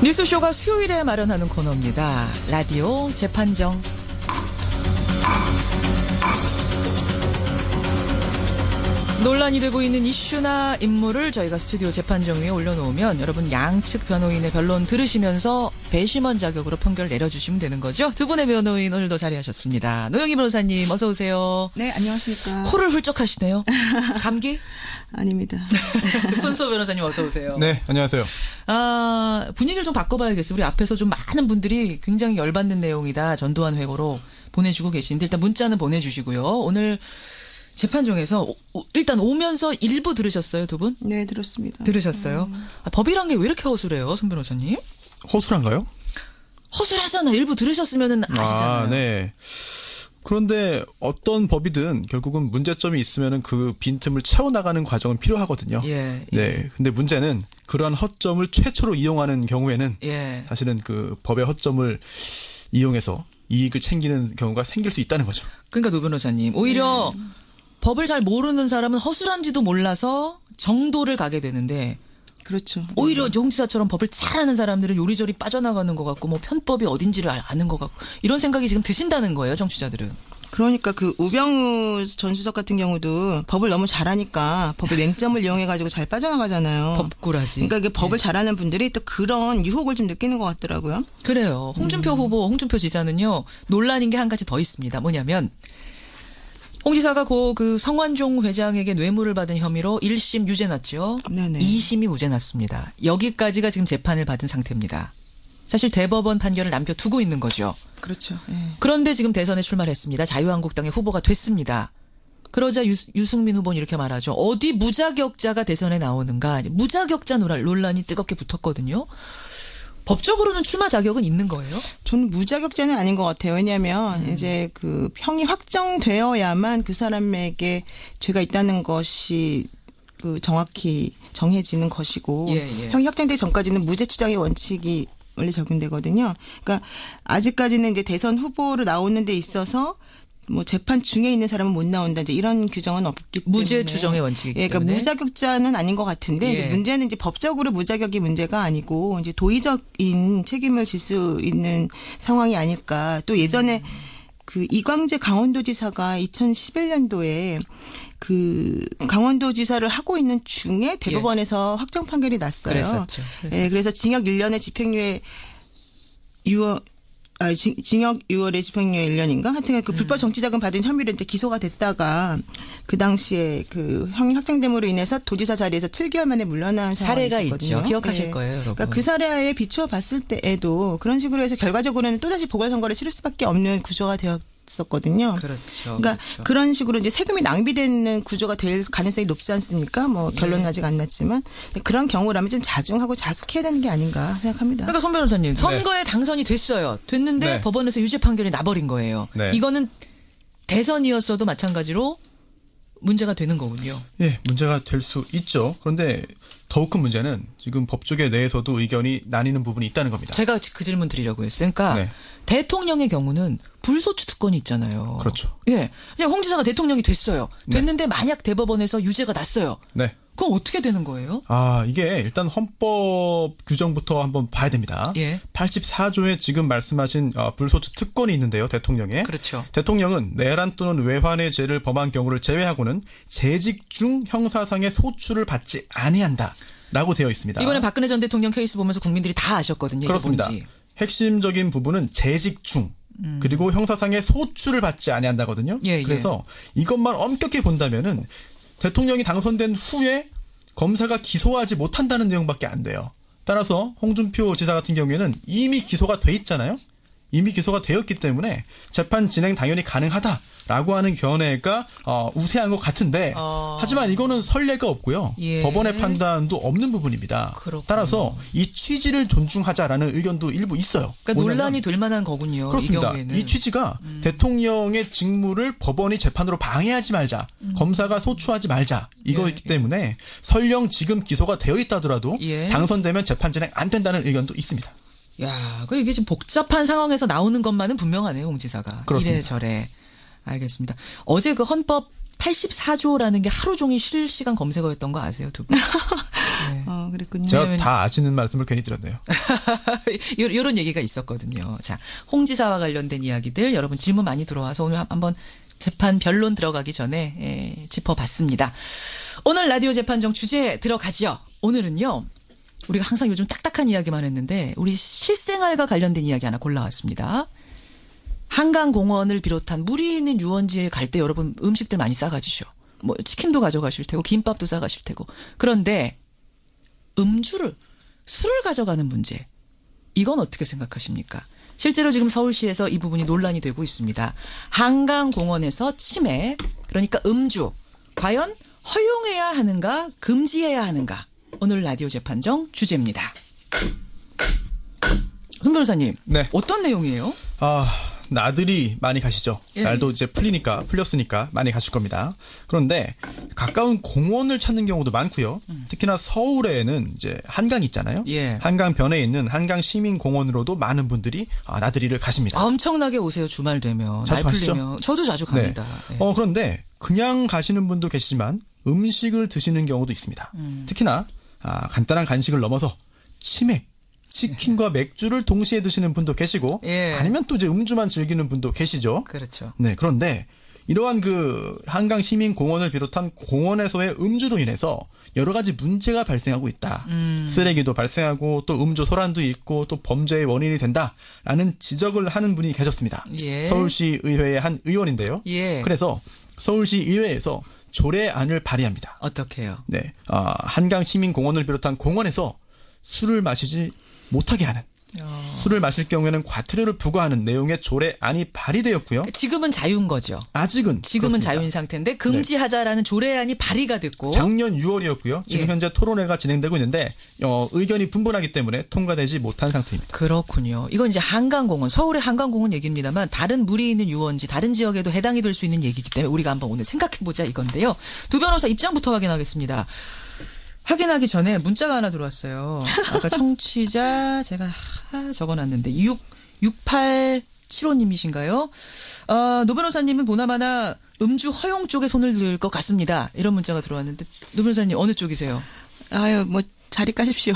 뉴스쇼가 수요일에 마련하는 코너입니다. 라디오 재판정. 논란이 되고 있는 이슈나 인물을 저희가 스튜디오 재판정 위에 올려놓으면 여러분 양측 변호인의 변론 들으시면서 배심원 자격으로 판결을 내려주시면 되는 거죠. 두 분의 변호인 오늘도 자리하셨습니다. 노영희 변호사님 어서 오세요. 네, 안녕하십니까. 코를 훌쩍 하시네요. 감기? 아닙니다. 손수호 변호사님 어서 오세요. 네, 안녕하세요. 분위기를 좀 바꿔봐야겠어요. 우리 앞에서 좀 많은 분들이 굉장히 열받는 내용이다. 전두환 회고로 보내주고 계신데 일단 문자는 보내주시고요. 오늘 재판정에서 일단 오면서 일부 들으셨어요, 두 분? 네, 들었습니다. 들으셨어요? 법이란 게 왜 이렇게 허술해요, 손 변호사님? 허술한가요? 허술하잖아. 일부 들으셨으면 아시잖아요. 네. 그런데 어떤 법이든 결국은 문제점이 있으면은 그 빈틈을 채워나가는 과정은 필요하거든요. 예. 네. 근데 문제는 그러한 허점을 최초로 이용하는 경우에는 사실은 그 법의 허점을 이용해서 이익을 챙기는 경우가 생길 수 있다는 거죠. 그러니까 노 변호사님, 오히려 법을 잘 모르는 사람은 허술한지도 몰라서 정도를 가게 되는데 그렇죠. 오히려 정 지사처럼 법을 잘 아는 사람들은 요리조리 빠져나가는 것 같고 뭐 편법이 어딘지를 아는 것 같고 이런 생각이 지금 드신다는 거예요, 정치자들은. 그러니까 그 우병우 전 수석 같은 경우도 법을 너무 잘하니까 법의 맹점을 이용해가지고 잘 빠져나가잖아요. 법꾸라지. 그러니까 이게 법을 잘하는 분들이 또 그런 유혹을 좀 느끼는 것 같더라고요. 그래요. 홍준표 후보, 홍준표 지사는요. 논란인 게 한 가지 더 있습니다. 뭐냐면 홍 지사가 그 성완종 회장에게 뇌물을 받은 혐의로 1심 유죄 났죠. 네네. 2심이 무죄 났습니다. 여기까지가 지금 재판을 받은 상태입니다. 사실 대법원 판결을 남겨두고 있는 거죠. 그렇죠. 네. 그런데 지금 대선에 출마했습니다. 자유한국당의 후보가 됐습니다. 그러자 유승민 후보는 이렇게 말하죠. 어디 무자격자가 대선에 나오는가. 무자격자 논란이 뜨겁게 붙었거든요. 법적으로는 출마 자격은 있는 거예요? 저는 무자격자는 아닌 것 같아요. 왜냐하면 이제 그 형이 확정되어야만 그 사람에게 죄가 있다는 것이 그 정확히 정해지는 것이고 형이 확정되기 전까지는 무죄 추정의 원칙이 원래 적용되거든요. 그러니까 아직까지는 이제 대선 후보로 나오는 데 있어서 뭐 재판 중에 있는 사람은 못 나온다 이제 이런 규정은 없기 때문에 무죄 추정의 원칙이기 때문에. 그러니까 무자격자는 아닌 것 같은데 이제 문제는 이제 법적으로 무자격이 문제가 아니고 이제 도의적인 책임을 질 수 있는 상황이 아닐까. 또 예전에 그 이광재 강원도지사가 2011년도에 그 강원도지사를 하고 있는 중에 대법원에서 확정 판결이 났어요. 그랬었죠. 네, 그래서 징역 1년에 집행유예 징역 6월에 집행유예 1년인가? 하여튼 그 불법 정치자금 받은 혐의로 이제 기소가 됐다가 그 당시에 그 형이 확정됨으로 인해서 도지사 자리에서 7개월 만에 물러난 사례가 있었거든요. 있죠. 기억하실 거예요, 여러분. 그러니까 그 사례에 비추어 봤을 때에도 그런 식으로 해서 결과적으로는 또다시 보궐선거를 치를 수밖에 없는 구조가 되었었거든요. 그렇죠. 그러니까 그런 식으로 이제 세금이 낭비되는 구조가 될 가능성이 높지 않습니까? 뭐 결론은 아직 안 났지만 그런 경우라면 좀 자중하고 자숙해야 되는 게 아닌가 생각합니다. 그러니까 손 변호사님 선거에 당선이 됐어요. 됐는데 법원에서 유죄 판결이 나버린 거예요. 이거는 대선이었어도 마찬가지로 문제가 되는 거군요. 예, 문제가 될 수 있죠. 그런데 더욱 큰 문제는 지금 법조계 내에서도 의견이 나뉘는 부분이 있다는 겁니다. 제가 그 질문 드리려고 했어요. 그러니까 대통령의 경우는 불소추 특권이 있잖아요. 그렇죠. 예, 그냥 홍 지사가 대통령이 됐어요. 됐는데 만약 대법원에서 유죄가 났어요. 그럼 어떻게 되는 거예요? 이게 일단 헌법 규정부터 한번 봐야 됩니다. 84조에 지금 말씀하신 불소추 특권이 있는데요. 대통령에. 그렇죠. 대통령은 내란 또는 외환의 죄를 범한 경우를 제외하고는 재직 중 형사상의 소추를 받지 아니한다라고 되어 있습니다. 이번에 박근혜 전 대통령 케이스 보면서 국민들이 다 아셨거든요. 그렇습니다. 핵심적인 부분은 재직 중 그리고 형사상의 소추를 받지 아니한다거든요. 그래서 이것만 엄격히 본다면은 대통령이 당선된 후에 검사가 기소하지 못한다는 내용밖에 안 돼요. 따라서 홍준표 지사 같은 경우에는 이미 기소가 돼 있잖아요. 이미 기소가 되었기 때문에 재판 진행 당연히 가능하다라고 하는 견해가 우세한 것 같은데 하지만 이거는 선례가 없고요. 법원의 판단도 없는 부분입니다. 그렇군요. 따라서 이 취지를 존중하자라는 의견도 일부 있어요. 그러니까 논란이 될 만한 거군요. 그렇습니다. 이 경우에는. 이 취지가 대통령의 직무를 법원이 재판으로 방해하지 말자. 검사가 소추하지 말자. 이거였기 때문에 설령 지금 기소가 되어 있다더라도 당선되면 재판 진행 안 된다는 의견도 있습니다. 야, 이게 지금 복잡한 상황에서 나오는 것만은 분명하네요, 홍 지사가. 그렇습니다. 이래저래. 알겠습니다. 어제 그 헌법 84조라는 게 하루 종일 실시간 검색어였던 거 아세요, 두 분? 그랬군요. 제가 다 아시는 말씀을 괜히 드렸네요. 이런 얘기가 있었거든요. 자, 홍 지사와 관련된 이야기들 여러분 질문 많이 들어와서 오늘 한번 재판 변론 들어가기 전에 짚어봤습니다. 오늘 라디오 재판정 주제 들어가죠. 오늘은요. 우리가 항상 요즘 딱딱한 이야기만 했는데 우리 실생활과 관련된 이야기 하나 골라왔습니다. 한강공원을 비롯한 물이 있는 유원지에 갈 때 여러분 음식들 많이 싸가지죠. 뭐 치킨도 가져가실 테고 김밥도 싸가실 테고. 그런데 술을 가져가는 문제. 이건 어떻게 생각하십니까? 실제로 지금 서울시에서 이 부분이 논란이 되고 있습니다. 한강공원에서 치매, 그러니까 음주. 과연 허용해야 하는가 금지해야 하는가. 오늘 라디오 재판정 주제입니다. 손 변호사님. 네. 어떤 내용이에요? 나들이 많이 가시죠. 예. 날도 이제 풀렸으니까 많이 가실 겁니다. 그런데 가까운 공원을 찾는 경우도 많고요. 특히나 서울에는 이제 한강 있잖아요. 예. 한강변에 있는 한강시민공원으로도 많은 분들이 나들이를 가십니다. 엄청나게 오세요. 주말 되면. 자주 날 가시죠? 풀리면. 저도 자주 갑니다. 네. 네. 그런데 그냥 가시는 분도 계시지만 음식을 드시는 경우도 있습니다. 특히나 간단한 간식을 넘어서 치맥, 치킨과 맥주를 동시에 드시는 분도 계시고 예. 아니면 또 이제 음주만 즐기는 분도 계시죠. 그렇죠. 네, 그런데 이러한 그 한강 시민공원을 비롯한 공원에서의 음주로 인해서 여러 가지 문제가 발생하고 있다. 쓰레기도 발생하고 또 음주 소란도 있고 또 범죄의 원인이 된다라는 지적을 하는 분이 계셨습니다. 예. 서울시 의회의 한 의원인데요. 예. 그래서 서울시 의회에서 조례안을 발의합니다. 어떻게요? 네, 한강 시민공원을 비롯한 공원에서 술을 마시지 못하게 하는 술을 마실 경우에는 과태료를 부과하는 내용의 조례안이 발의되었고요. 지금은 자유인 거죠. 지금은 그렇습니다. 자유인 상태인데 금지하자라는 조례안이 발의가 됐고 작년 6월이었고요. 지금 예. 현재 토론회가 진행되고 있는데 의견이 분분하기 때문에 통과되지 못한 상태입니다. 그렇군요. 이건 이제 한강공원, 서울의 한강공원 얘기입니다만 다른 물이 있는 유원지, 다른 지역에도 해당이 될 수 있는 얘기이기 때문에 우리가 한번 오늘 생각해보자 이건데요. 두 변호사 입장부터 확인하겠습니다. 확인하기 전에 문자가 하나 들어왔어요. 아까 청취자 제가 적어놨는데 6875님이신가요? 노 변호사님은 보나마나 음주 허용 쪽에 손을 들 것 같습니다. 이런 문자가 들어왔는데 노 변호사님 어느 쪽이세요? 뭐 자리 까십시오.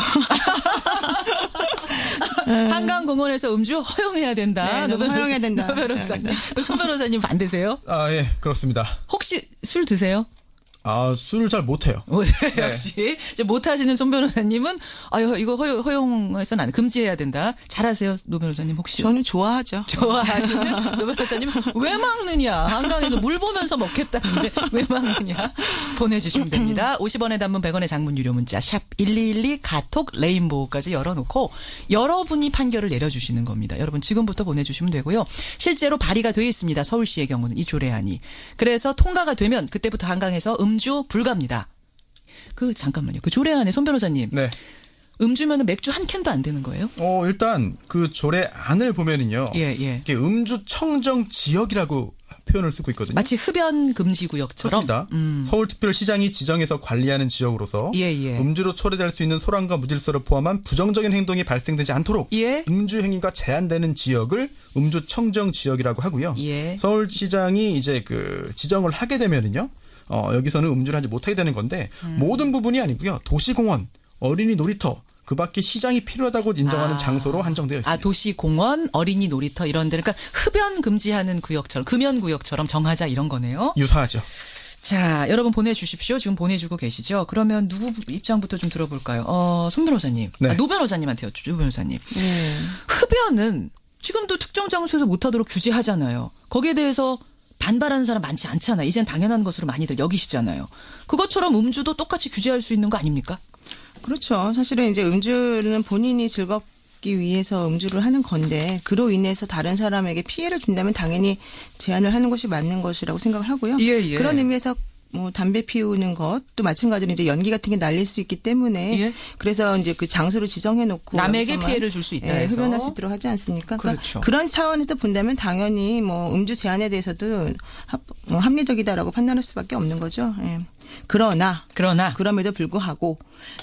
한강공원에서 음주 허용해야 된다. 네, 허용해야 된다. 노 변호사님. 손 변호사님 반대세요? 예, 그렇습니다. 혹시 술 드세요? 술을 잘 못해요. 네. 역시 이제 못하시는 손 변호사님은 이거 허용해서는 안 금지해야 된다. 잘하세요, 노 변호사님 혹시? 저는 좋아하죠. 좋아하시는 노 변호사님 왜 막느냐? 한강에서 물 보면서 먹겠다는데 왜 막느냐? 보내주시면 됩니다. 50원의 단문 100원의 장문 유료 문자 샵 1212 카톡 레인보우까지 열어놓고 여러분이 판결을 내려주시는 겁니다. 여러분 지금부터 보내주시면 되고요. 실제로 발의가 돼 있습니다. 서울시의 경우는 이 조례안이. 그래서 통과가 되면 그때부터 한강에서 음주 불가입니다. 잠깐만요. 그 조례안에 손 변호사님. 네. 음주면은 맥주 한 캔도 안 되는 거예요? 일단 그 조례안을 보면은요. 예. 이게 음주 청정 지역이라고 표현을 쓰고 있거든요. 마치 흡연 금지 구역처럼. 그렇습니다. 서울특별시장이 지정해서 관리하는 지역으로서 음주로 초래될 수 있는 소란과 무질서를 포함한 부정적인 행동이 발생되지 않도록 음주 행위가 제한되는 지역을 음주 청정 지역이라고 하고요. 서울시장이 이제 그 지정을 하게 되면은요. 여기서는 음주를 하지 못하게 되는 건데 모든 부분이 아니고요. 도시공원, 어린이 놀이터, 그 밖에 시장이 필요하다고 인정하는 장소로 한정되어 있습니다. 도시공원, 어린이 놀이터 이런 데 그러니까 흡연 금지하는 구역처럼 금연 구역처럼 정하자 이런 거네요. 유사하죠. 자, 여러분 보내주십시오. 지금 보내주고 계시죠. 그러면 누구 입장부터 좀 들어볼까요? 손 변호사님. 네. 노 변호사님한테요. 노 변호사님. 흡연은 지금도 특정 장소에서 못하도록 규제하잖아요. 거기에 대해서 반발하는 사람 많지 않잖아요. 이젠 당연한 것으로 많이들 여기시잖아요. 그것처럼 음주도 똑같이 규제할 수 있는 거 아닙니까? 그렇죠. 사실은 이제 음주는 본인이 즐겁기 위해서 음주를 하는 건데 그로 인해서 다른 사람에게 피해를 준다면 당연히 제한을 하는 것이 맞는 것이라고 생각을 하고요. 그런 의미에서 담배 피우는 것도 마찬가지로 이제 연기 같은 게 날릴 수 있기 때문에 그래서 이제 그 장소를 지정해 놓고 남에게 피해를 줄 수 있다 해서 흡연할 수 있도록 하지 않습니까? 그렇죠. 그러니까 그런 차원에서 본다면 당연히 음주 제한에 대해서도 합리적이다라고 판단할 수밖에 없는 거죠. 그러나 그럼에도 불구하고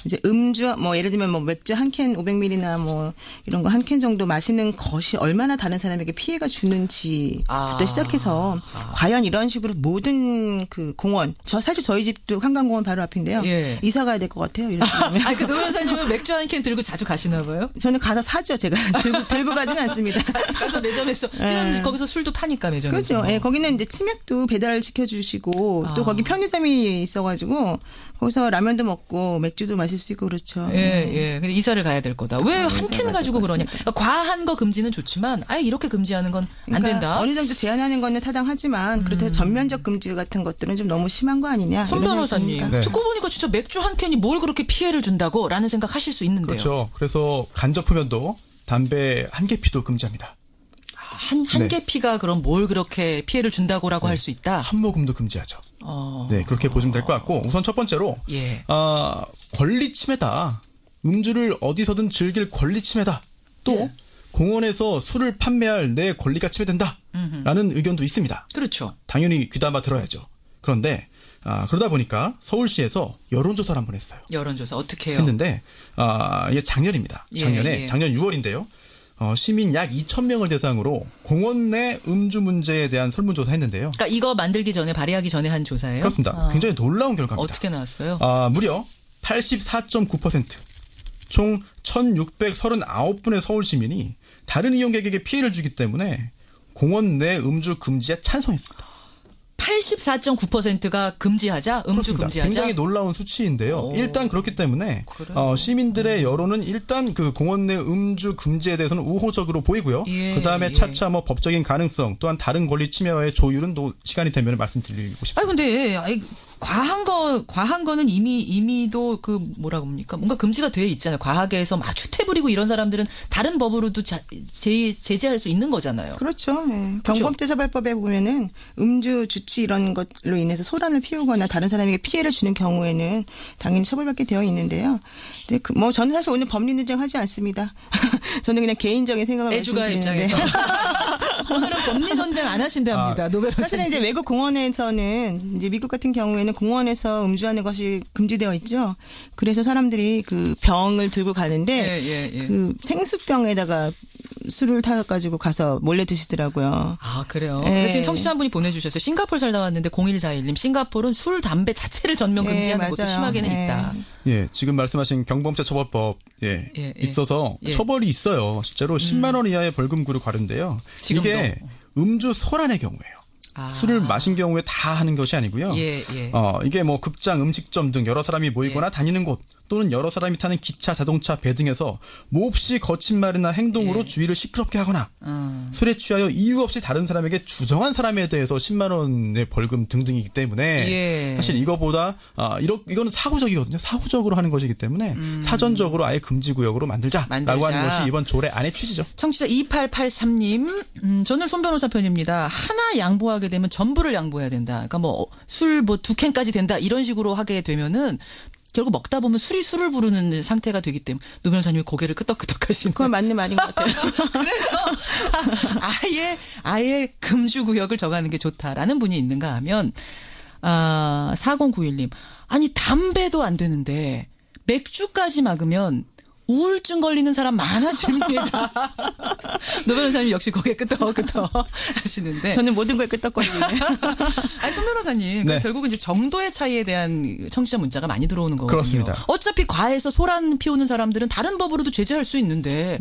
이제 음주 예를 들면 맥주 한 캔 500ml나 이런 거 한 캔 정도 마시는 것이 얼마나 다른 사람에게 피해가 주는지부터 시작해서 과연 이런 식으로 모든 그 공원 사실 저희 집도 한강공원 바로 앞인데요. 예. 이사 가야 될 것 같아요. 이렇게 되면. 그 노 변호사님은 맥주 한 캔 들고 자주 가시나 봐요? 저는 가서 사죠. 제가 들고 가지는 않습니다. 가서 매점에서 지금 거기서 술도 파니까 매점에서. 그렇죠. 예, 거기는 이제 치맥도 배달 시켜주시고 또 거기 편의점이 있어가지고 거기서 라면도 먹고 맥주도 마실 수 있고 그렇죠. 예. 근데 이사를 가야 될 거다. 왜 한 캔 가지고 그러냐? 그러니까 과한 거 금지는 좋지만 아예 이렇게 금지하는 건 안 된다. 어느 정도 제한하는 거는 타당하지만 그렇다고 전면적 금지 같은 것들은 좀 너무 심한 거 아니냐. 손 변호사님 듣고 보니까 진짜 맥주 한 캔이 뭘 그렇게 피해를 준다고라는 생각 하실 수 있는데요. 그렇죠. 그래서 간접 흡연도 담배 한 개 피도 금지합니다. 한 개 피가 그럼 뭘 그렇게 피해를 준다고라고 할 수 있다? 한 모금도 금지하죠. 네, 그렇게 보시면 될 것 같고 우선 첫 번째로 권리 침해다. 음주를 어디서든 즐길 권리 침해다. 또 공원에서 술을 판매할 내 권리가 침해된다라는 의견도 있습니다. 그렇죠. 당연히 귀담아 들어야죠. 그런데 그러다 보니까 서울시에서 여론조사를 한번 했어요. 여론조사 어떻게 해요? 했는데 이게 작년입니다. 작년 6월인데요. 시민 약 2,000명을 대상으로 공원 내 음주 문제에 대한 설문조사 했는데요. 그러니까 이거 만들기 전에 발의하기 전에 한 조사예요? 그렇습니다. 굉장히 놀라운 결과입니다. 어떻게 나왔어요? 무려 84.9% 총 1,639분의 서울 시민이 다른 이용객에게 피해를 주기 때문에 공원 내 음주 금지에 찬성했습니다. 84.9%가 금지하자, 음주 그렇습니다. 금지하자. 굉장히 놀라운 수치인데요. 일단 그렇기 때문에 시민들의 여론은 일단 그 공원 내 음주 금지에 대해서는 우호적으로 보이고요. 그 다음에 차차 뭐 법적인 가능성 또한 다른 권리 침해와의 조율은 또 시간이 되면 말씀드리고 싶습니다. 근데 과한 거는 이미도 그 뭐라고 합니까? 뭔가 금지가 돼 있잖아요. 과하게 해서 막 추태 부리고 이런 사람들은 다른 법으로도 제재할 수 있는 거잖아요. 그렇죠. 네. 경범죄처벌법에 보면은 음주 주치 이런 것로 인해서 소란을 피우거나 다른 사람에게 피해를 주는 경우에는 당연히 처벌받게 되어 있는데요. 근데 저는 사실 오늘 법리 논쟁하지 않습니다. 저는 그냥 개인적인 생각을 말씀드리는데. 오늘은 법리 논쟁 안 하신답니다. 노 변호사님. 사실은 이제 외국 공원에서는 이제 미국 같은 경우에는 공원에서 음주하는 것이 금지되어 있죠. 그래서 사람들이 그 병을 들고 가는데 그 생수병에다가 술을 타가지고 가서 몰래 드시더라고요. 그래요? 지금 청취자 한 분이 보내주셨어요. 싱가포르 살다 왔는데 0141님 싱가포르는 술, 담배 자체를 전면 금지하는 것도 심하게는 있다. 지금 말씀하신 경범죄처벌법 있어서 처벌이 있어요. 실제로 10만 원 이하의 벌금구로 가는데요. 지금도. 이게 음주 소란의 경우예요. 술을 마신 경우에 다 하는 것이 아니고요. 이게 뭐 극장, 음식점 등 여러 사람이 모이거나 다니는 곳 또는 여러 사람이 타는 기차, 자동차, 배 등에서 몹시 거친 말이나 행동으로 주위를 시끄럽게 하거나 술에 취하여 이유 없이 다른 사람에게 주정한 사람에 대해서 10만 원의 벌금 등등이기 때문에 사실 이거보다 이거는 사후적이거든요. 사후적으로 하는 것이기 때문에 사전적으로 아예 금지구역으로 만들자라고 하는 것이 이번 조례 안의 취지죠. 청취자 2883님, 저는 손 변호사 편입니다. 하나 양보하게 되면 전부를 양보해야 된다. 그러니까 술 2캔까지 된다 이런 식으로 하게 되면은 결국 먹다 보면 술이 술을 부르는 상태가 되기 때문에 노 변호사님이 고개를 끄덕끄덕 하시는 그건 맞는 말인 것 같아요. 그래서 아예 금주구역을 정하는 게 좋다라는 분이 있는가 하면 4091님 아니 담배도 안 되는데 맥주까지 막으면 우울증 걸리는 사람 많아집니다. 노 변호사님 역시 고개 끄덕끄덕 하시는데. 저는 모든 걸 끄덕거리네. 손 변호사님, 결국은 이제 정도의 차이에 대한 청취자 문자가 많이 들어오는 거거든요. 그렇습니다. 어차피 과해서 소란 피우는 사람들은 다른 법으로도 제재할 수 있는데.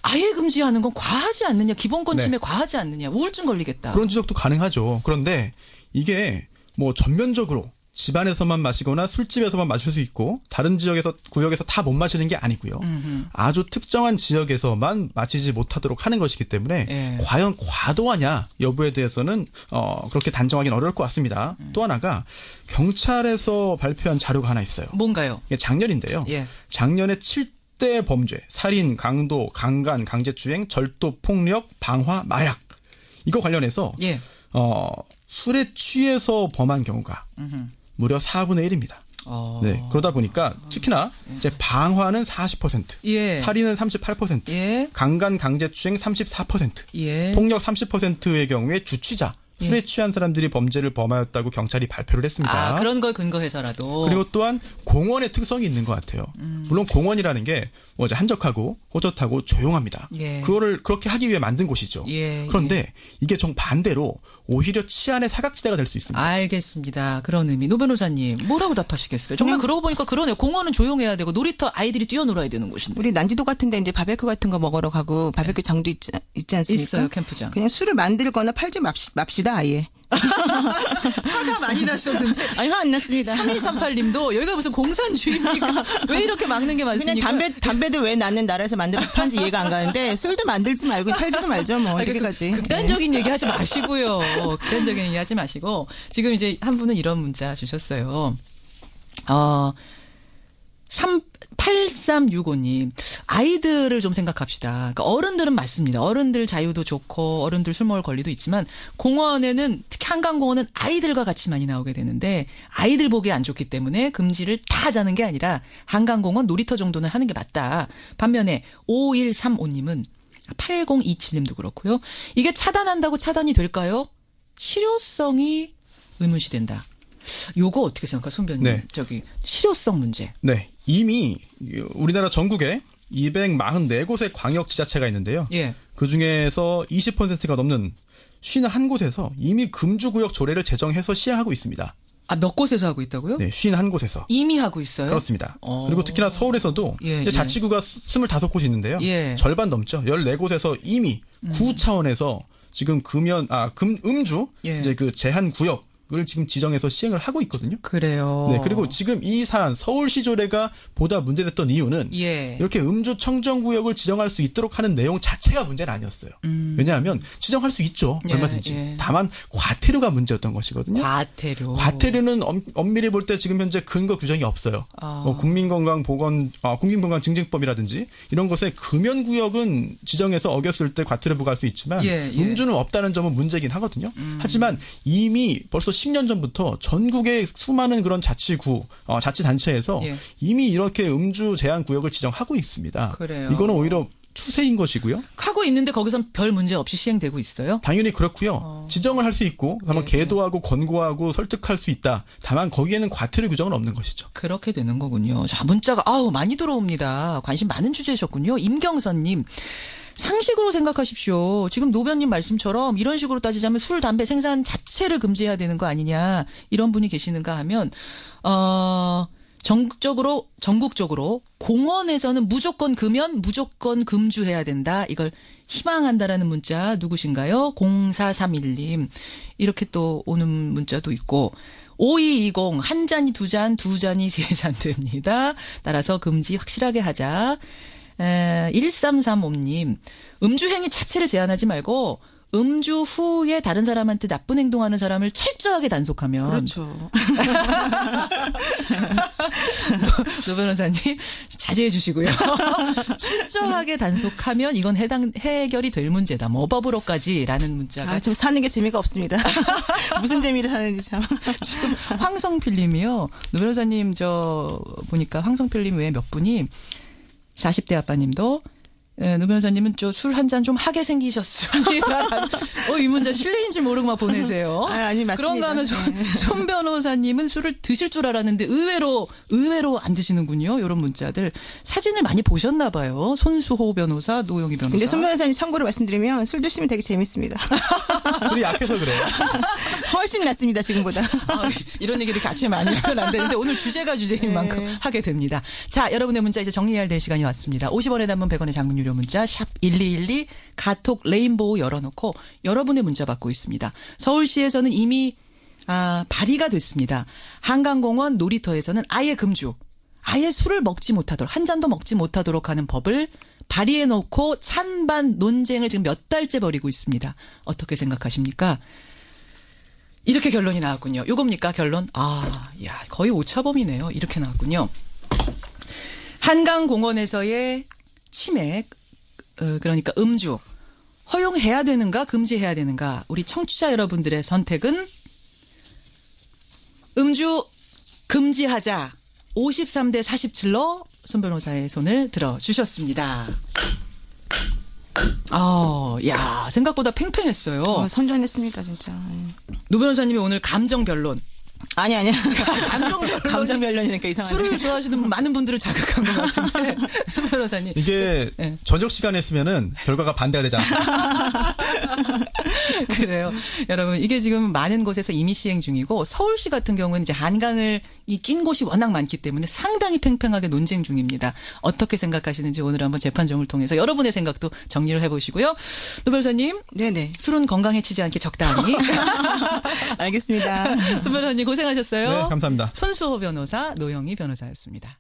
아예 금지하는 건 과하지 않느냐. 기본권 침해 과하지 않느냐. 우울증 걸리겠다. 그런 지적도 가능하죠. 그런데 이게 뭐 전면적으로 집안에서만 마시거나 술집에서만 마실 수 있고 다른 구역에서 다 못 마시는 게 아니고요. 아주 특정한 지역에서만 마시지 못하도록 하는 것이기 때문에 과연 과도하냐 여부에 대해서는 그렇게 단정하기는 어려울 것 같습니다. 또 하나가 경찰에서 발표한 자료가 하나 있어요. 뭔가요? 이게 작년인데요. 작년에 7대 범죄, 살인, 강도, 강간, 강제추행, 절도, 폭력, 방화, 마약 이거 관련해서 술에 취해서 범한 경우가 무려 4분의 1입니다. 그러다 보니까 특히나 이제 방화는 40%, 살인은 38%, 강간 강제추행 34%, 폭력 30%의 경우에 주취자, 술에 취한 사람들이 범죄를 범하였다고 경찰이 발표를 했습니다. 그런 걸 근거해서라도. 그리고 또한 공원의 특성이 있는 것 같아요. 물론 공원이라는 게 이제 한적하고 호젓하고 조용합니다. 그거를 그렇게 하기 위해 만든 곳이죠. 그런데 이게 정반대로 오히려 치안의 사각지대가 될 수 있습니다. 알겠습니다. 그런 의미. 노 변호사님 뭐라고 답하시겠어요? 정말 그러고 보니까 그러네요. 공원은 조용해야 되고 놀이터 아이들이 뛰어놀아야 되는 곳인데. 우리 난지도 같은데 이제 바베큐 같은 거 먹으러 가고 바베큐 장도 있지 않습니까? 있어요. 캠프장. 그냥 술을 만들거나 팔지 맙시다 아예. 화가 많이 나셨는데. 아니, 화 안 났습니다. 3238님도 여기가 무슨 공산주의입니까? 왜 이렇게 막는 게 많습니까? 그냥 담배도 왜 나는 나라에서 파는지 이해가 안 가는데 술도 만들지 말고 팔지도 말죠 뭐. 이렇게 가지. 극단적인 얘기 하지 마시고요. 극단적인 얘기 하지 마시고 지금 이제 한 분은 이런 문자 주셨어요. 8365님, 아이들을 좀 생각합시다. 그러니까 어른들은 맞습니다. 어른들 자유도 좋고, 어른들 술 먹을 권리도 있지만, 공원에는, 특히 한강공원은 아이들과 같이 많이 나오게 되는데, 아이들 보기에 안 좋기 때문에 금지를 다 하자는 게 아니라, 한강공원 놀이터 정도는 하는 게 맞다. 반면에, 5135님은, 8027님도 그렇고요. 이게 차단한다고 차단이 될까요? 실효성이 의문시된다. 요거 어떻게 생각하세요, 손변님? 네. 실효성 문제. 네. 이미 우리나라 전국에 244곳의 광역지자체가 있는데요. 예. 그중에서 20%가 넘는 51곳에서 이미 금주구역 조례를 제정해서 시행하고 있습니다. 아, 몇 곳에서 하고 있다고요? 네, 51곳에서. 이미 하고 있어요? 그렇습니다. 그리고 특히나 서울에서도 자치구가 25곳이 있는데요. 절반 넘죠. 14곳에서 이미 구 차원에서 지금 음주 이제 그 제한 구역 을 지금 지정해서 시행을 하고 있거든요. 그래요. 네, 그리고 지금 이 사안 서울시 조례가 보다 문제됐던 이유는 이렇게 음주 청정구역을 지정할 수 있도록 하는 내용 자체가 문제는 아니었어요. 왜냐하면 지정할 수 있죠. 얼마든지. 다만 과태료가 문제였던 것이거든요. 과태료는 엄밀히 볼 때 지금 현재 근거 규정이 없어요. 국민건강증진법이라든지 이런 것에 금연구역은 지정해서 어겼을 때 과태료 부과할 수 있지만 음주는 없다는 점은 문제긴 하거든요. 하지만 이미 벌써 10년 전부터 전국의 수많은 그런 자치단체에서 이미 이렇게 음주 제한 구역을 지정하고 있습니다. 그래요. 이거는 오히려 추세인 것이고요. 하고 있는데 거기선 별 문제 없이 시행되고 있어요? 당연히 그렇고요. 지정을 할 수 있고 다만 계도하고 권고하고 설득할 수 있다. 다만 거기에는 과태료 규정은 없는 것이죠. 그렇게 되는 거군요. 자, 문자가 많이 들어옵니다. 관심 많은 주제셨군요. 임경선님. 상식으로 생각하십시오. 지금 노변님 말씀처럼 이런 식으로 따지자면 술, 담배 생산 자체를 금지해야 되는 거 아니냐. 이런 분이 계시는가 하면 전국적으로 공원에서는 무조건 금연, 무조건 금주해야 된다. 이걸 희망한다라는 문자 누구신가요? 0431님. 이렇게 또 오는 문자도 있고 5220 한 잔이 두 잔, 두 잔이 세 잔 됩니다. 따라서 금지 확실하게 하자. 1335님, 음주 행위 자체를 제한하지 말고 음주 후에 다른 사람한테 나쁜 행동하는 사람을 철저하게 단속하면. 그렇죠. 노 변호사님 자제해 주시고요. 철저하게 단속하면 이건 해결이 될 문제다. 뭐 법으로까지라는 문자가. 좀 사는 게 재미가 없습니다. 무슨 재미를 사는지 참. 지금 황성필님이요. 노 변호사님 보니까 황성필님 외에 몇 분이 40대 아빠님도 노 변호사님은 술 한 잔 좀 하게 생기셨습니다. 이 문자 실례인지 모르고 막 보내세요. 아니 맞습니다. 그런가 하면 손 변호사님은 술을 드실 줄 알았는데 의외로 안 드시는군요. 이런 문자들. 사진을 많이 보셨나 봐요. 손수호 변호사, 노영희 변호사. 근데 손 변호사님 참고로 말씀드리면 술 드시면 되게 재밌습니다. 술이 약해서 그래요. 훨씬 낫습니다. 지금보다. 이런 얘기를 같이 많이 하면 안 되는데 오늘 주제가 주제인 만큼 하게 됩니다. 자, 여러분의 문자 이제 정리해야 될 시간이 왔습니다. 50원의 단문 100원의 장문 유료 문자 샵 1212 카톡 레인보우 열어놓고 여러분의 문자 받고 있습니다. 서울시에서는 이미 발의가 됐습니다. 한강공원 놀이터에서는 아예 금주, 아예 술을 먹지 못하도록 한 잔도 먹지 못하도록 하는 법을 발의해놓고 찬반 논쟁을 지금 몇 달째 벌이고 있습니다. 어떻게 생각하십니까? 이렇게 결론이 나왔군요. 요겁니까 결론? 거의 오차범위네요. 이렇게 나왔군요. 한강공원에서의 치맥, 그러니까 음주 허용해야 되는가 금지해야 되는가, 우리 청취자 여러분들의 선택은 음주 금지하자 53대 47로 손 변호사의 손을 들어주셨습니다. 생각보다 팽팽했어요. 선전했습니다 진짜. 노 변호사님이 오늘 감정 변론. 아니야. 감정 변론이니까 이상하네. 술을 좋아하시는 많은 분들을 자극한 것 같은데. 손 변호사님. 이게 저녁 시간에 했으면은 결과가 반대가 되지 않습니까? 그래요. 여러분, 이게 지금 많은 곳에서 이미 시행 중이고 서울시 같은 경우는 이제 한강을 낀 곳이 워낙 많기 때문에 상당히 팽팽하게 논쟁 중입니다. 어떻게 생각하시는지 오늘 한번 재판정을 통해서 여러분의 생각도 정리를 해보시고요. 노 변호사님. 네네. 술은 건강해치지 않게 적당히. 알겠습니다. 손 변호사님 고생하셨어요. 네, 감사합니다. 손수호 변호사, 노영희 변호사였습니다.